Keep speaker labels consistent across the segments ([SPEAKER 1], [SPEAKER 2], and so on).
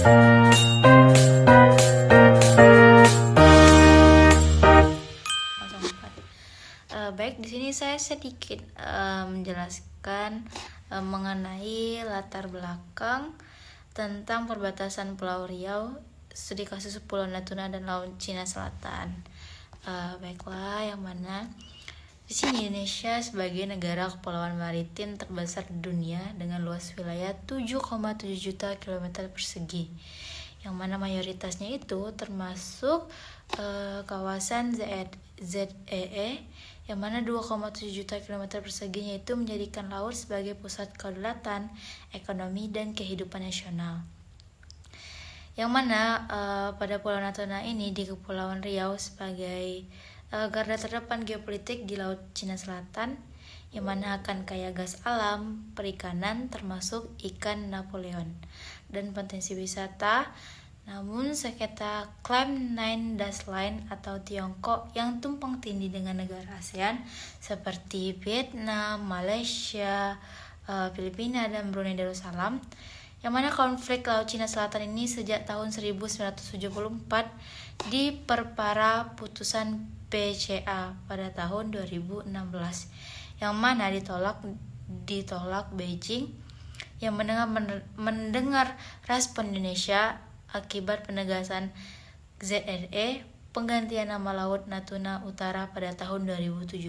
[SPEAKER 1] Baik, di sini saya sedikit menjelaskan mengenai latar belakang tentang perbatasan Pulau Riau, studi kasus Pulau Natuna dan Laut Cina Selatan. Baiklah, yang mana di sini Indonesia sebagai negara kepulauan maritim terbesar di dunia dengan luas wilayah 7,7 juta kilometer persegi, yang mana mayoritasnya itu termasuk kawasan ZEE, yang mana 2,7 juta kilometer perseginya itu menjadikan laut sebagai pusat kedaulatan, ekonomi, dan kehidupan nasional. Yang mana pada Pulau Natuna ini di Kepulauan Riau sebagai garda terdepan geopolitik di Laut Cina Selatan, yang mana akan kaya gas alam, perikanan termasuk ikan Napoleon, dan potensi wisata. Namun sengketa klaim Nine Dash Line atau Tiongkok yang tumpang tindih dengan negara ASEAN seperti Vietnam, Malaysia, Filipina, dan Brunei Darussalam, yang mana konflik Laut Cina Selatan ini sejak tahun 1974 diperparah putusan PCA pada tahun 2016, yang mana ditolak Beijing yang mendengar respon Indonesia akibat penegasan ZRE penggantian nama Laut Natuna Utara pada tahun 2017,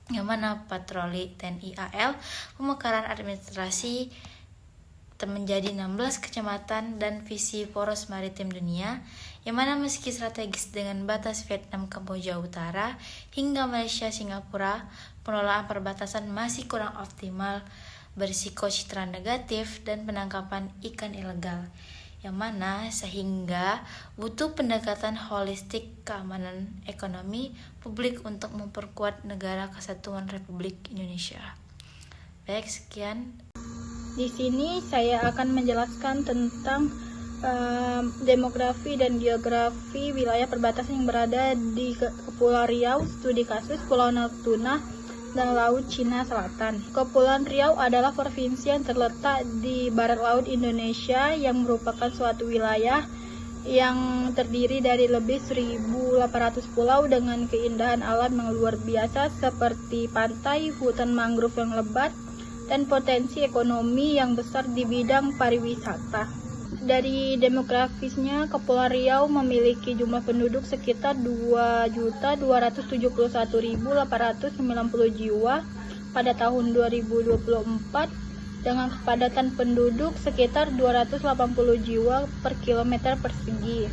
[SPEAKER 1] yang mana patroli TNI AL, pemekaran administrasi menjadi 16 kecamatan dan visi poros maritim dunia, yang mana meski strategis dengan batas Vietnam, Kamboja Utara hingga Malaysia, Singapura, pengelolaan perbatasan masih kurang optimal, berisiko citra negatif dan penangkapan ikan ilegal, yang mana sehingga butuh pendekatan holistik keamanan ekonomi publik untuk memperkuat negara kesatuan Republik Indonesia. Baik, sekian.
[SPEAKER 2] Di sini saya akan menjelaskan tentang demografi dan geografi wilayah perbatasan yang berada di Kepulauan Riau, studi kasus Pulau Natuna dan Laut Cina Selatan. Kepulauan Riau adalah provinsi yang terletak di barat laut Indonesia yang merupakan suatu wilayah yang terdiri dari lebih 1.800 pulau dengan keindahan alam yang luar biasa seperti pantai, hutan mangrove yang lebat, dan potensi ekonomi yang besar di bidang pariwisata. Dari demografisnya, Kepulauan Riau memiliki jumlah penduduk sekitar 2.271.890 jiwa pada tahun 2024 dengan kepadatan penduduk sekitar 280 jiwa per kilometer persegi.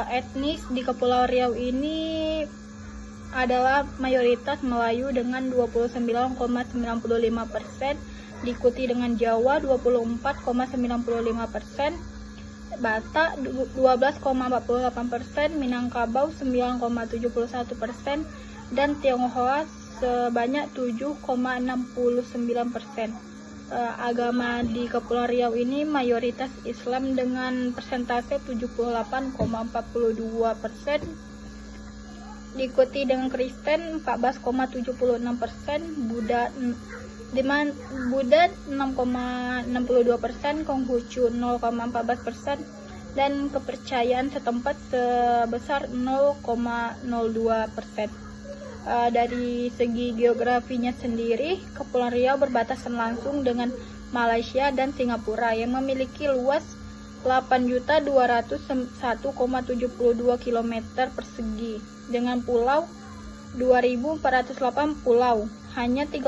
[SPEAKER 2] Etnis di Kepulauan Riau ini adalah mayoritas Melayu dengan 29,95%, diikuti dengan Jawa 24,95%, Batak 12,48%, Minangkabau 9,71%, dan Tionghoa sebanyak 7,69%. Agama di Kepulauan Riau ini mayoritas Islam dengan persentase 78,42%, diikuti dengan Kristen 14,76%, Buddha 6,62%, Konghucu 0,14%, dan kepercayaan setempat sebesar 0,02%. Dari segi geografinya sendiri, Kepulauan Riau berbatasan langsung dengan Malaysia dan Singapura yang memiliki luas 8.201,72 km persegi dengan pulau 2.408 pulau. Hanya 30%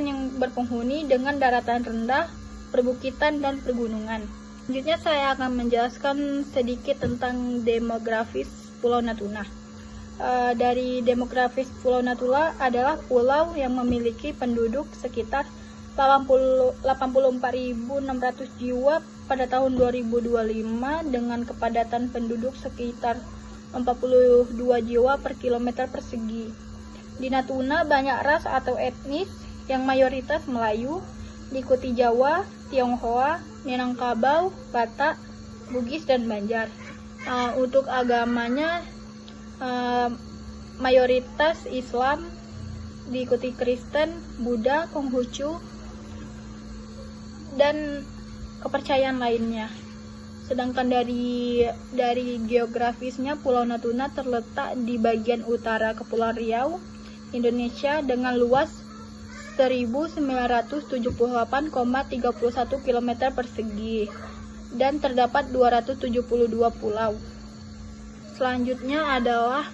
[SPEAKER 2] yang berpenghuni dengan daratan rendah, perbukitan, dan pegunungan. Selanjutnya saya akan menjelaskan sedikit tentang demografis Pulau Natuna. Dari demografis Pulau Natuna adalah pulau yang memiliki penduduk sekitar 84.600 jiwa pada tahun 2025 dengan kepadatan penduduk sekitar 42 jiwa per kilometer persegi. Di Natuna banyak ras atau etnis yang mayoritas Melayu, diikuti Jawa, Tionghoa, Minangkabau, Batak, Bugis, dan Banjar. Untuk agamanya mayoritas Islam, diikuti Kristen, Buddha, Konghucu, dan kepercayaan lainnya. Sedangkan dari geografisnya, Pulau Natuna terletak di bagian utara Kepulauan Riau, Indonesia dengan luas 1978,31 km persegi dan terdapat 272 pulau. Selanjutnya adalah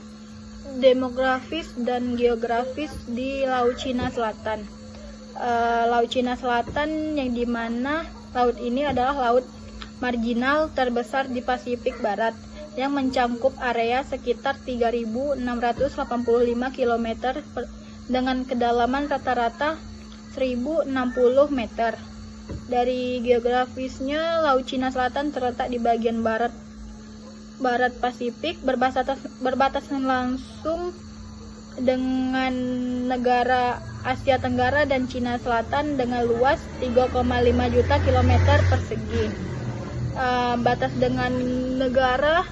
[SPEAKER 2] demografis dan geografis di Laut Cina Selatan. Laut Cina Selatan yang dimana laut ini adalah laut marginal terbesar di Pasifik Barat yang mencakup area sekitar 3.685 km dengan kedalaman rata-rata 1.060 meter. Dari geografisnya, Laut Cina Selatan terletak di bagian barat Pasifik, berbatasan langsung dengan negara Asia Tenggara dan Cina Selatan dengan luas 3,5 juta kilometer persegi. Batas dengan negara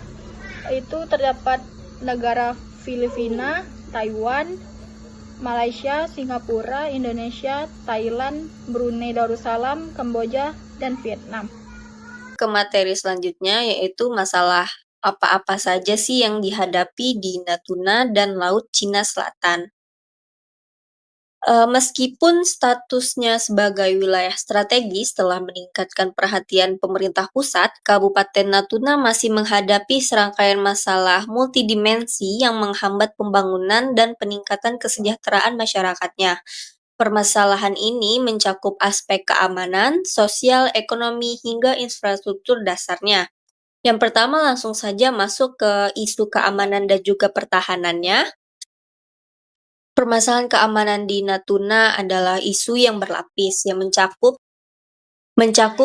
[SPEAKER 2] itu terdapat negara Filipina, Taiwan, Malaysia, Singapura, Indonesia, Thailand, Brunei Darussalam, Kamboja, dan Vietnam.
[SPEAKER 3] Ke materi selanjutnya yaitu masalah apa-apa saja sih yang dihadapi di Natuna dan Laut Cina Selatan. Meskipun statusnya sebagai wilayah strategis telah meningkatkan perhatian pemerintah pusat, Kabupaten Natuna masih menghadapi serangkaian masalah multidimensi yang menghambat pembangunan dan peningkatan kesejahteraan masyarakatnya. Permasalahan ini mencakup aspek keamanan, sosial, ekonomi, hingga infrastruktur dasarnya. Yang pertama langsung saja masuk ke isu keamanan dan juga pertahanannya. Permasalahan keamanan di Natuna adalah isu yang berlapis yang mencakup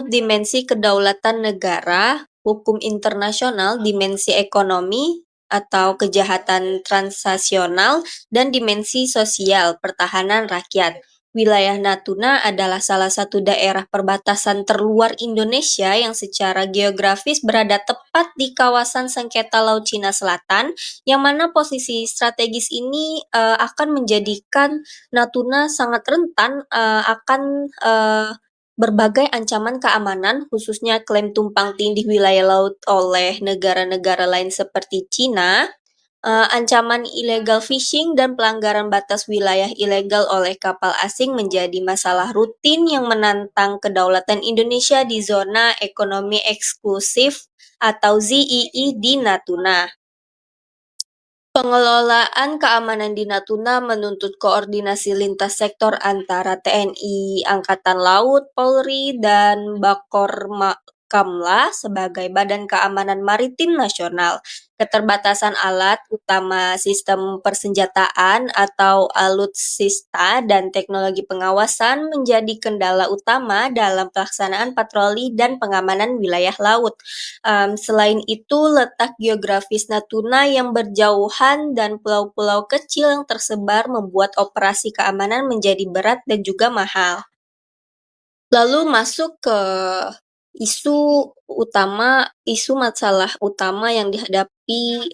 [SPEAKER 3] dimensi kedaulatan negara, hukum internasional, dimensi ekonomi atau kejahatan transnasional, dan dimensi sosial, pertahanan rakyat. Wilayah Natuna adalah salah satu daerah perbatasan terluar Indonesia yang secara geografis berada tepat di kawasan sengketa Laut Cina Selatan, yang mana posisi strategis ini akan menjadikan Natuna sangat rentan akan berbagai ancaman keamanan, khususnya klaim tumpang tindih wilayah laut oleh negara-negara lain seperti Cina, ancaman illegal fishing dan pelanggaran batas wilayah ilegal oleh kapal asing menjadi masalah rutin yang menantang kedaulatan Indonesia di zona ekonomi eksklusif atau ZEE di Natuna. Pengelolaan keamanan di Natuna menuntut koordinasi lintas sektor antara TNI Angkatan Laut, Polri, dan Bakorkamla sebagai Badan Keamanan Maritim Nasional. Keterbatasan alat, utama sistem persenjataan atau alutsista dan teknologi pengawasan menjadi kendala utama dalam pelaksanaan patroli dan pengamanan wilayah laut. Selain itu, letak geografis Natuna yang berjauhan dan pulau-pulau kecil yang tersebar membuat operasi keamanan menjadi berat dan juga mahal. Lalu masuk ke isu masalah utama yang dihadapi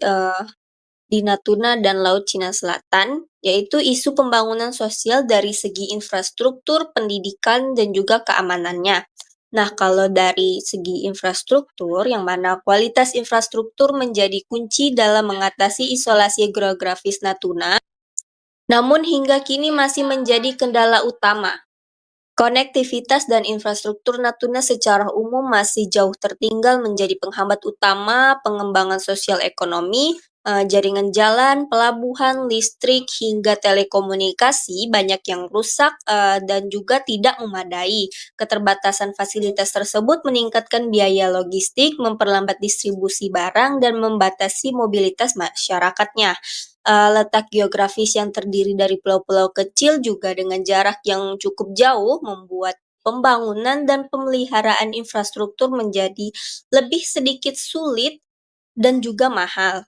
[SPEAKER 3] di Natuna dan Laut Cina Selatan, yaitu isu pembangunan sosial dari segi infrastruktur, pendidikan, dan juga keamanannya. Nah, kalau dari segi infrastruktur, yang mana kualitas infrastruktur menjadi kunci dalam mengatasi isolasi geografis Natuna, namun hingga kini masih menjadi kendala utama. Konektivitas dan infrastruktur Natuna secara umum masih jauh tertinggal menjadi penghambat utama pengembangan sosial ekonomi. Jaringan jalan, pelabuhan, listrik, hingga telekomunikasi banyak yang rusak dan juga tidak memadai. Keterbatasan fasilitas tersebut meningkatkan biaya logistik, memperlambat distribusi barang, dan membatasi mobilitas masyarakatnya. Letak geografis yang terdiri dari pulau-pulau kecil juga dengan jarak yang cukup jauh membuat pembangunan dan pemeliharaan infrastruktur menjadi lebih sedikit sulit dan juga mahal.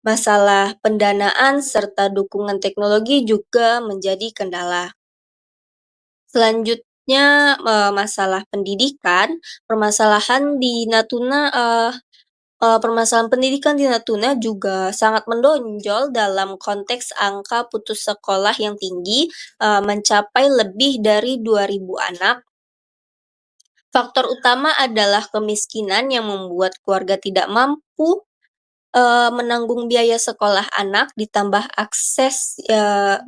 [SPEAKER 3] Masalah pendanaan serta dukungan teknologi juga menjadi kendala. Selanjutnya, masalah pendidikan. Permasalahan pendidikan di Natuna juga sangat menonjol dalam konteks angka putus sekolah yang tinggi, mencapai lebih dari 2.000 anak. Faktor utama adalah kemiskinan yang membuat keluarga tidak mampu menanggung biaya sekolah anak, ditambah akses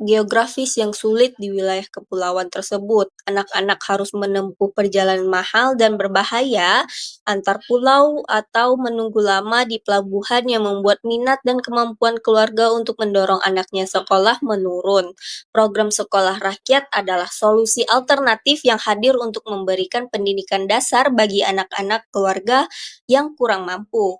[SPEAKER 3] geografis yang sulit di wilayah kepulauan tersebut. Anak-anak harus menempuh perjalanan mahal dan berbahaya antar pulau atau menunggu lama di pelabuhan yang membuat minat dan kemampuan keluarga untuk mendorong anaknya sekolah menurun. Program sekolah rakyat adalah solusi alternatif yang hadir untuk memberikan pendidikan dasar bagi anak-anak keluarga yang kurang mampu.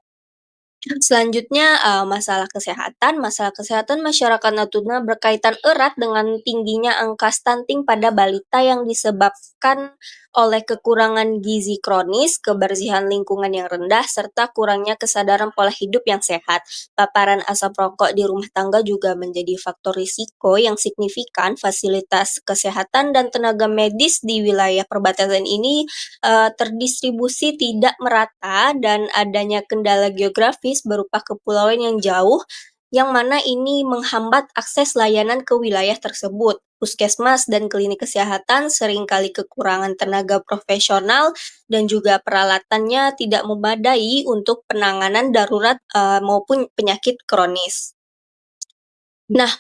[SPEAKER 3] Selanjutnya, masalah kesehatan. Masalah kesehatan masyarakat Natuna berkaitan erat dengan tingginya angka stunting pada balita yang disebabkan oleh kekurangan gizi kronis, kebersihan lingkungan yang rendah, serta kurangnya kesadaran pola hidup yang sehat. Paparan asap rokok di rumah tangga juga menjadi faktor risiko yang signifikan. Fasilitas kesehatan dan tenaga medis di wilayah perbatasan ini terdistribusi tidak merata dan adanya kendala geografis berupa kepulauan yang jauh, yang mana ini menghambat akses layanan ke wilayah tersebut. Puskesmas dan klinik kesehatan seringkali kekurangan tenaga profesional dan juga peralatannya tidak memadai untuk penanganan darurat maupun penyakit kronis. Nah,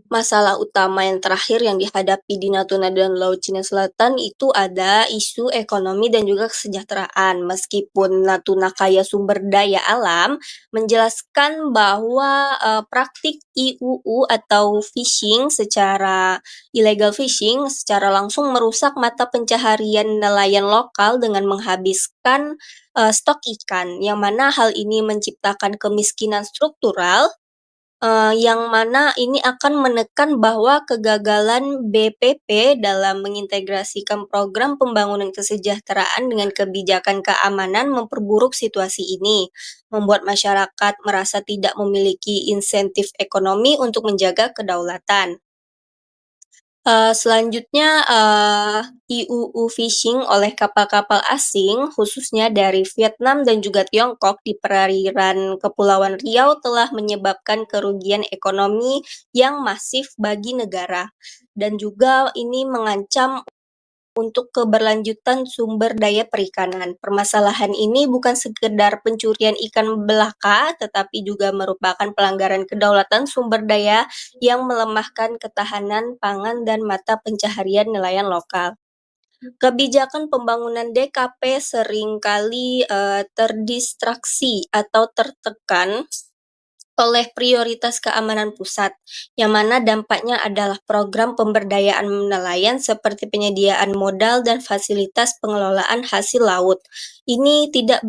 [SPEAKER 3] masalah utama yang terakhir yang dihadapi di Natuna dan Laut Cina Selatan itu ada isu ekonomi dan juga kesejahteraan. Meskipun Natuna kaya sumber daya alam, menjelaskan bahwa praktik IUU atau illegal fishing secara langsung merusak mata pencaharian nelayan lokal dengan menghabiskan stok ikan, yang mana hal ini menciptakan kemiskinan struktural, yang mana ini akan menekan bahwa kegagalan BPP dalam mengintegrasikan program pembangunan kesejahteraan dengan kebijakan keamanan memperburuk situasi ini, membuat masyarakat merasa tidak memiliki insentif ekonomi untuk menjaga kedaulatan. Selanjutnya, IUU fishing oleh kapal-kapal asing, khususnya dari Vietnam dan juga Tiongkok di perairan Kepulauan Riau telah menyebabkan kerugian ekonomi yang masif bagi negara, dan juga ini mengancam untuk keberlanjutan sumber daya perikanan. Permasalahan ini bukan sekedar pencurian ikan belaka, tetapi juga merupakan pelanggaran kedaulatan sumber daya yang melemahkan ketahanan pangan dan mata pencaharian nelayan lokal. Kebijakan pembangunan DKP seringkali terdistraksi atau tertekan oleh prioritas keamanan pusat, yang mana dampaknya adalah program pemberdayaan nelayan seperti penyediaan modal dan fasilitas pengelolaan hasil laut. Ini tidak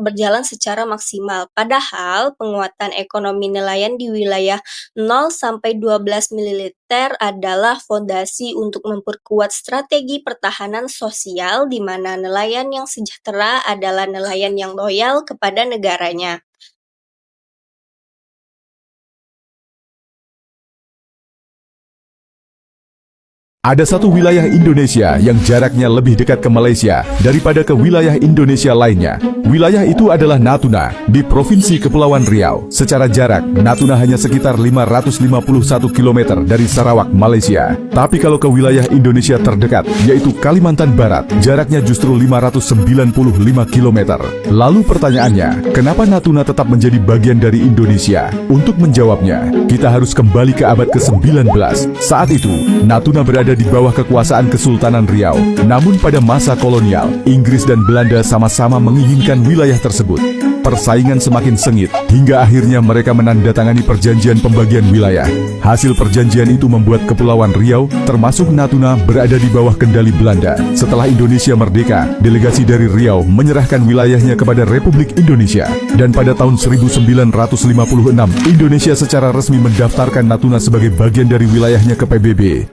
[SPEAKER 3] berjalan secara maksimal, padahal penguatan ekonomi nelayan di wilayah 0-12 mililiter adalah fondasi untuk memperkuat strategi pertahanan sosial, di mana nelayan yang sejahtera adalah nelayan yang loyal kepada negaranya.
[SPEAKER 4] Ada satu wilayah Indonesia yang jaraknya lebih dekat ke Malaysia daripada ke wilayah Indonesia lainnya. Wilayah itu adalah Natuna, di Provinsi Kepulauan Riau. Secara jarak, Natuna hanya sekitar 551 km dari Sarawak, Malaysia. Tapi kalau ke wilayah Indonesia terdekat, yaitu Kalimantan Barat, jaraknya justru 595 km. Lalu pertanyaannya, kenapa Natuna tetap menjadi bagian dari Indonesia? Untuk menjawabnya, kita harus kembali ke abad ke-19. Saat itu, Natuna berada di bawah kekuasaan Kesultanan Riau. Namun pada masa kolonial, Inggris dan Belanda sama-sama menginginkan wilayah tersebut. Persaingan semakin sengit, hingga akhirnya mereka menandatangani perjanjian pembagian wilayah. Hasil perjanjian itu membuat Kepulauan Riau, termasuk Natuna, berada di bawah kendali Belanda. Setelah Indonesia merdeka, delegasi dari Riau menyerahkan wilayahnya kepada Republik Indonesia. Dan pada tahun 1956, Indonesia secara resmi mendaftarkan Natuna sebagai bagian dari wilayahnya ke PBB.